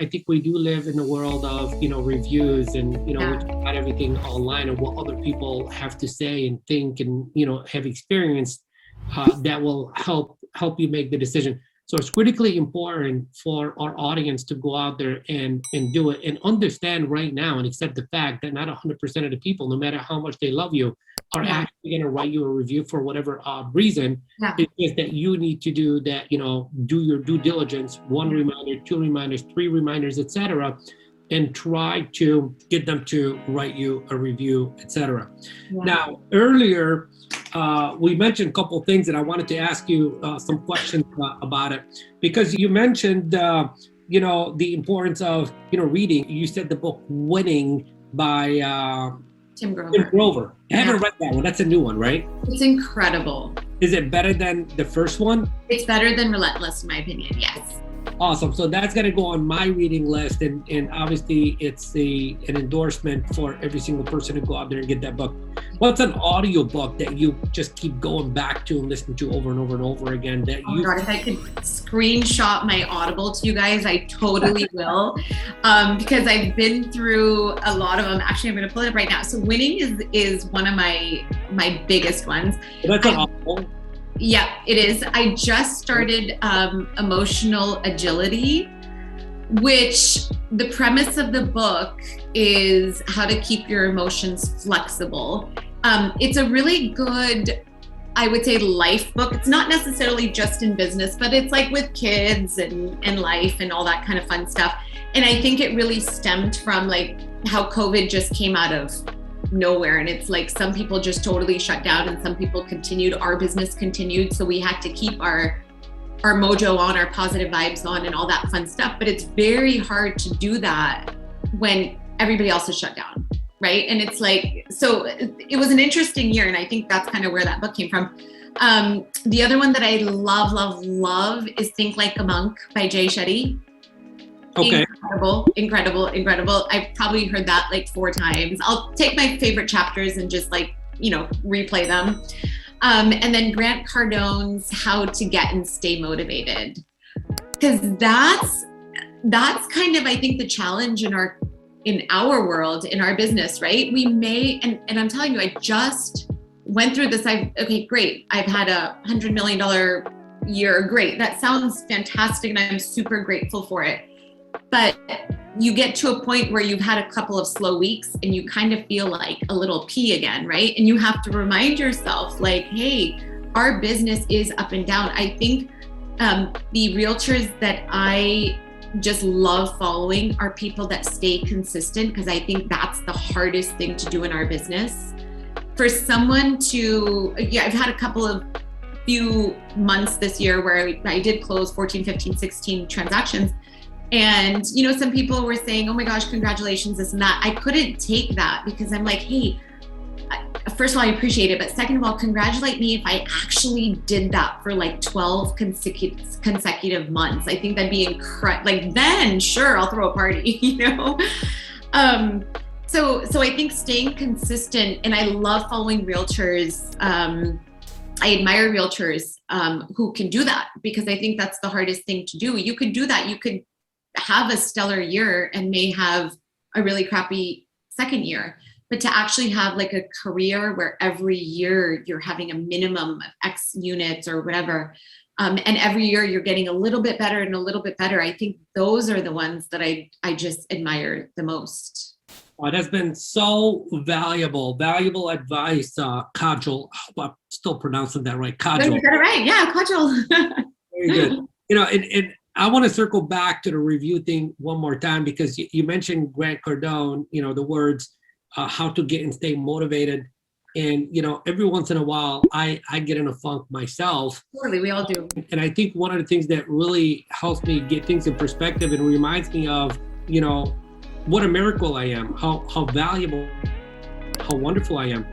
I think we do live in the world of, reviews and, we got everything online and what other people have to say and think and, have experienced that will help you make the decision. So it's critically important for our audience to go out there and do it and understand right now and accept the fact that not 100% of the people, no matter how much they love you, are actually going to write you a review for whatever odd reason. It's just that you need to do that, do your due diligence, 1 reminder, 2 reminders, 3 reminders, etc., and try to get them to write you a review, etc. Now, earlier, we mentioned a couple of things, and I wanted to ask you some questions about it, because you mentioned, the importance of, reading. You said the book Winning by Tim Grover. Tim Grover. I haven't read that one. That's a new one, right? It's incredible. Is it better than the first one? It's better than Relentless, in my opinion, yes. Awesome. So that's going to go on my reading list. And obviously it's an endorsement for every single person to go out there and get that book. What's an audio book that you just keep going back to and listening to over and over and over again? Oh my God, if I could screenshot my Audible to you guys, I totally will. Because I've been through a lot of them. Actually, I'm going to pull it up right now. So Winning is one of my biggest ones. That's an Audible. Yeah, it is. I just started Emotional Agility, which the premise of the book is how to keep your emotions flexible. It's a really good, I would say, life book. It's not necessarily just in business, but it's like with kids and life and all that kind of fun stuff. And I think it really stemmed from like how COVID just came out of nowhere, and it's like some people just totally shut down and some people continued. Our business continued, so we had to keep our mojo on, our positive vibes on, and all that fun stuff. But it's very hard to do that when everybody else is shut down, right? And it's like, so it was an interesting year, and I think that's kind of where that book came from. The other one that I love is Think Like a Monk by Shetty. Okay. Incredible. I've probably heard that like 4 times. I'll take my favorite chapters and just like, replay them. And then Grant Cardone's How to Get and Stay Motivated. Because that's kind of, I think, the challenge in our world, in our business, right? We may, and I'm telling you, I just went through this. Okay, great. I've had a $100 million year. Great. That sounds fantastic. And I'm super grateful for it. But you get to a point where you've had a couple of slow weeks and you kind of feel like a little pea again, right? And you have to remind yourself like, hey, our business is up and down. I think the realtors that I just love following are people that stay consistent, because I think that's the hardest thing to do in our business. For someone to, I've had a few months this year where I did close 14, 15, 16 transactions. And, some people were saying, oh my gosh, congratulations, this and that. I couldn't take that because I'm like, hey, first of all, I appreciate it. But second of all, congratulate me if I actually did that for like 12 consecutive months. I think that'd be incredible. Like then, sure, I'll throw a party, So I think staying consistent, and I love following realtors. I admire realtors who can do that, because I think that's the hardest thing to do. You could do that. You could have a stellar year and may have a really crappy second year, but to actually have like a career where every year you're having a minimum of X units or whatever, and every year you're getting a little bit better and a little bit better, I think those are the ones that I just admire the most. Well, that's been so valuable advice, Kaajal. I'm still pronouncing that right, Kaajal. You got it right, yeah, Kaajal. Very good. And I want to circle back to the review thing one more time, because you mentioned Grant Cardone, the words, how to get and stay motivated. And, every once in a while, I get in a funk myself. Totally, we all do. And I think one of the things that really helps me get things in perspective and reminds me of, what a miracle I am, how valuable, how wonderful I am,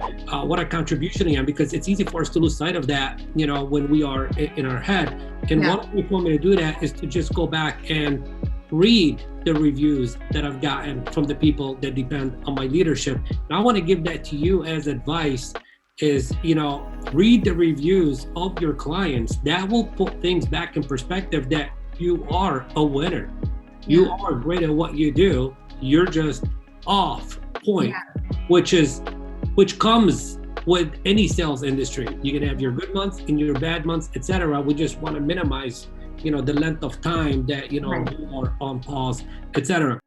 what a contribution I am, because it's easy for us to lose sight of that, when we are in our head. And one way for me to do that is to just go back and read the reviews that I've gotten from the people that depend on my leadership. And I want to give that to you as advice is, read the reviews of your clients. That will put things back in perspective that you are a winner. You are great at what you do. You're just off point, which comes with any sales industry. You can have your good months and your bad months, etc. We just want to minimize, the length of time that, you are on pause, etc.